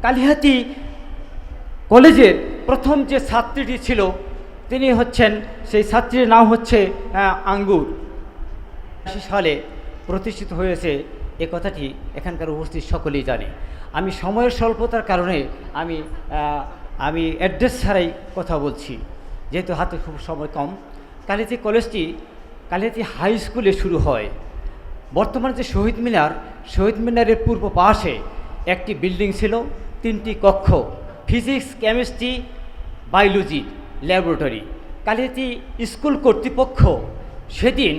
কালিহাতী কলেজের প্রথম যে ছাত্রীটি ছিল তিনি হচ্ছেন, সেই ছাত্রীর নাম হচ্ছে আঙ্গুর। সালে প্রতিষ্ঠিত হয়েছে, এ কথাটি এখানকার উপস্থিত সকলেই জানে। আমি সময়ের স্বল্পতার কারণে আমি অ্যাড্রেস ছাড়াই কথা বলছি, যেহেতু হাতে খুব সময় কম। কালিহাতী কলেজটি কালিহাতী হাই স্কুলে শুরু হয়। বর্তমানে যে শহীদ মিনারের পূর্ব পাশে একটি বিল্ডিং ছিল, 3টি কক্ষ, physics, chemistry, biology laboratory. Kalihati school কর্তৃপক্ষ সেদিন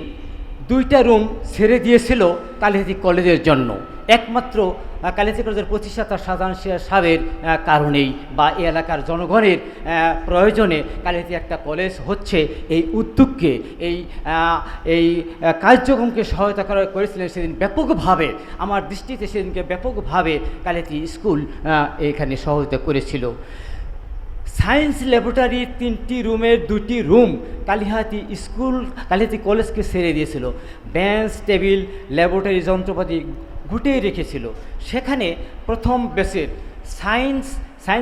2টা রুম ছেড়ে দিয়েছিল কালিহাতী কলেজের জন্য, একমাত্র কালিহাতী কলেজের প্রতিষ্ঠাতা সাধারণ সাহেবের কারণেই বা এই এলাকার জনগণের প্রয়োজনে কালিহাতী একটা কলেজ হচ্ছে, এই উদ্যোগকে এই কার্যক্রমকে সহায়তা করেছিলেন সেদিন ব্যাপকভাবে, আমার দৃষ্টিতে সেদিনকে ব্যাপকভাবে কালিহাতী স্কুল এখানে সহায়তা করেছিল। সায়েন্স ল্যাবরেটরি 3টি রুমের 2টি রুম কালিহাতী কলেজকে ছেড়ে দিয়েছিল। বেঞ্চ, টেবিল, ল্যাবরেটরি যন্ত্রপাতি গুটিয়ে রেখেছিল। সেখানে প্রথম বেসের সায়েন্স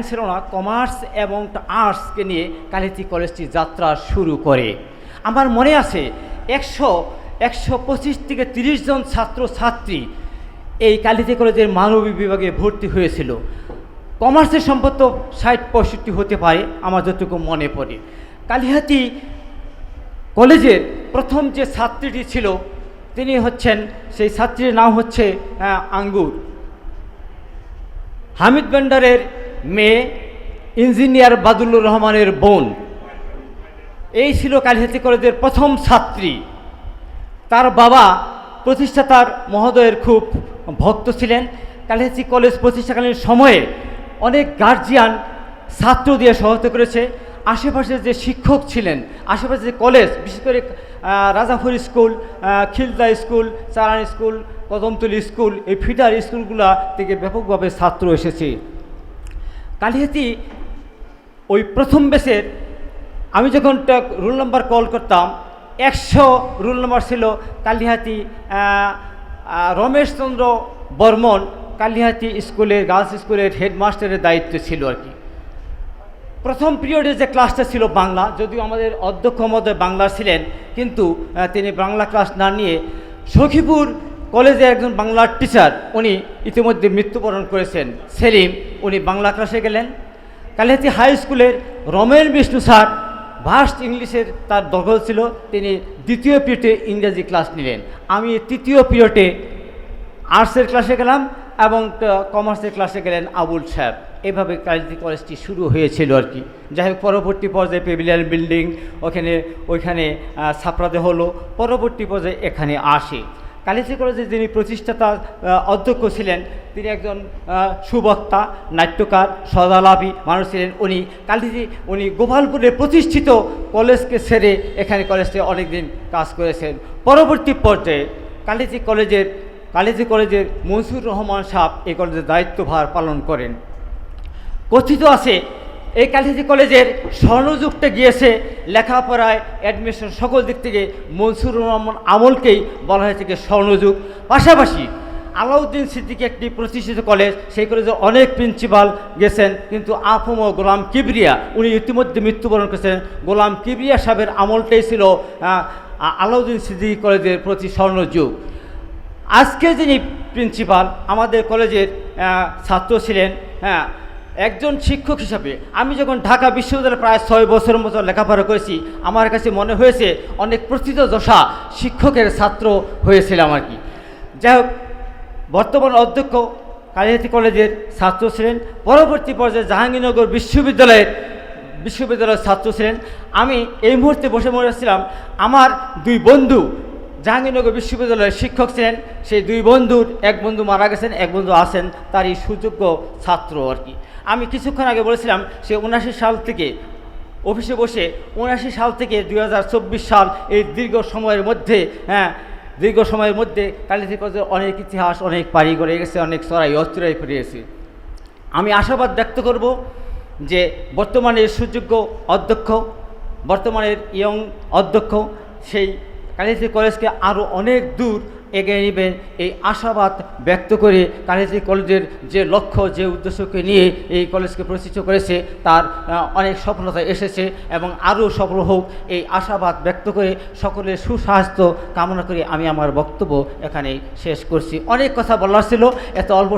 ছিল না, কমার্স এবং আর্টসকে নিয়ে কালিহাতী কলেজটি যাত্রা শুরু করে। আমার মনে আছে 125 থেকে 30 জন ছাত্রছাত্রী এই কালিহাতী কলেজের মানবিক বিভাগে ভর্তি হয়েছিল। কমার্সের সম্ভবত 60-65 হতে পারে, আমার যতটুকু মনে পড়ে। কালিহাতী কলেজের প্রথম যে ছাত্রীটি ছিল তিনি হচ্ছেন, সেই ছাত্রীর নাম হচ্ছে আঙ্গুর। হামিদ ভান্ডারের মেয়ে, ইঞ্জিনিয়ার বাদুল্লুর রহমানের বোন। এই ছিল কালিহাতী কলেজের প্রথম ছাত্রী। তার বাবা প্রতিষ্ঠাতার মহোদয়ের খুব ভক্ত ছিলেন। কালিহাতী কলেজ প্রতিষ্ঠাকালীন সময়ে অনেক গার্জিয়ান ছাত্র দিয়ে সহায়তা করেছে। আশেপাশে যে শিক্ষক ছিলেন, আশেপাশে যে কলেজ, বিশেষ করে Rajapur school, Khilda school, Charan school, Kadamtali school, এই ফিডার স্কুলগুলা থেকে ব্যাপকভাবে ছাত্র এসেছে। কালিহাতী ওই প্রথম বেসের আমি যখন রোল নাম্বার কল করতাম, 100 রোল নাম্বার ছিল কালিহাতী রমেশচন্দ্র বর্মন কালিহাতী স্কুলের, গার্লস স্কুলের হেডমাস্টারের দায়িত্ব ছিল আর কি। প্রথম পিরিয়ডে যে ক্লাসটা ছিল বাংলা, যদিও আমাদের অধ্যক্ষ মহোদয় বাংলা ছিলেন, কিন্তু তিনি বাংলা ক্লাস না নিয়ে সখীপুর কলেজের একজন বাংলার টিচার, উনি ইতিমধ্যে মৃত্যুবরণ করেছেন, সেলিম, উনি বাংলা ক্লাসে গেলেন। কালিহাতী হাই স্কুলের রমেন বিষ্ণু স্যার ভার্স্ট ইংলিশের তার দখল ছিল, তিনি 2য় পিরিয়ডে ইংরেজি ক্লাস নিলেন। আমি 3য় পিরিয়ডে আর্টসের ক্লাসে গেলাম এবং কমার্সের ক্লাসে গেলেন আবুল সাহেব। এভাবে কালিহাতী কলেজটি শুরু হয়েছিল আর কি। যাই হোক, পরবর্তী পর্যায়ে পেভিলিয়ন বিল্ডিং ওইখানে ছাপড়াতে হলো, পরবর্তী পর্যায়ে এখানে আসে। কালিহাতী কলেজের যিনি প্রতিষ্ঠাতা অধ্যক্ষ ছিলেন তিনি একজন সুবক্তা, নাট্যকার, সদালাপী মানুষ ছিলেন। উনি গোপালপুরে প্রতিষ্ঠিত কলেজকে ছেড়ে এখানে কলেজে অনেকদিন কাজ করেছেন। পরবর্তী পর্যায়ে কালিহাতী কলেজের মনসুর রহমান সাহেব এই কলেজের দায়িত্বভার পালন করেন। কথিত আছে এই কালিহাতী কলেজের স্বর্ণযুগটা গিয়েছে লেখাপড়ায়, অ্যাডমিশন, সকল দিক থেকে মনসুর রহমান আমলকেই বলা হয়ে থাকে স্বর্ণযুগ। পাশাপাশি আলাউদ্দিন সিদ্দিকী একটি প্রতিষ্ঠিত কলেজ, সেই কলেজে অনেক প্রিন্সিপাল গেছেন, কিন্তু আফম ও গোলাম কিবরিয়া উনি ইতিমধ্যে মৃত্যুবরণ করেছেন। গোলাম কিবরিয়া সাহেবের আমলটাই ছিল আলাউদ্দিন সিদ্দিকী কলেজের প্রতি স্বর্ণযুগ। আজকে যিনি প্রিন্সিপাল আমাদের কলেজের ছাত্র ছিলেন, একজন শিক্ষক হিসাবে আমি যখন ঢাকা বিশ্ববিদ্যালয়ে প্রায় 6 বছরের মতো লেখাপড়া করেছি, আমার কাছে মনে হয়েছে অনেক প্রথিতযশা শিক্ষকের ছাত্র হয়েছিলাম আর কি। যাই হোক, বর্তমান অধ্যক্ষ কালিহাতী কলেজের ছাত্র ছিলেন। পরবর্তী পর্যায়ে জাহাঙ্গীরনগর বিশ্ববিদ্যালয়ের ছাত্র ছিলেন। আমি এই মুহূর্তে বসে মনে ছিলাম আমার 2 বন্ধু জাহাঙ্গীরনগর বিশ্ববিদ্যালয়ের শিক্ষক ছিলেন। সেই 2 বন্ধুর এক বন্ধু মারা গেছেন, এক বন্ধু আছেন, তারই সুযোগ্য ছাত্র আর কি। আমি কিছুক্ষণ আগে বলেছিলাম সে 79 সাল থেকে অফিসে বসে 79 সাল থেকে 2024 সাল এই দীর্ঘ সময়ের মধ্যে কালিহাতী কলেজের অনেক ইতিহাস, অনেক পারি করে গেছে, অনেক চড়াই অস্থিরাই ফিরিয়েছে। আমি আশাবাদ ব্যক্ত করব যে বর্তমানের সুযোগ্য অধ্যক্ষ, বর্তমানের ইয়ং অধ্যক্ষ সেই কালিহাতী কলেজকে আরও অনেক দূর এগিয়ে নেবেন, এই আশাবাদ ব্যক্ত করে কালিহাতী কলেজের যে লক্ষ্য, যে উদ্দেশ্যকে নিয়ে এই কলেজকে প্রতিষ্ঠিত করেছে তার অনেক সফলতা এসেছে এবং আরও সফল হোক এই আশাবাদ ব্যক্ত করে সকলের সুস্বাস্থ্য কামনা করে আমি আমার বক্তব্য এখানে শেষ করছি। অনেক কথা বলার ছিল, এত অল্প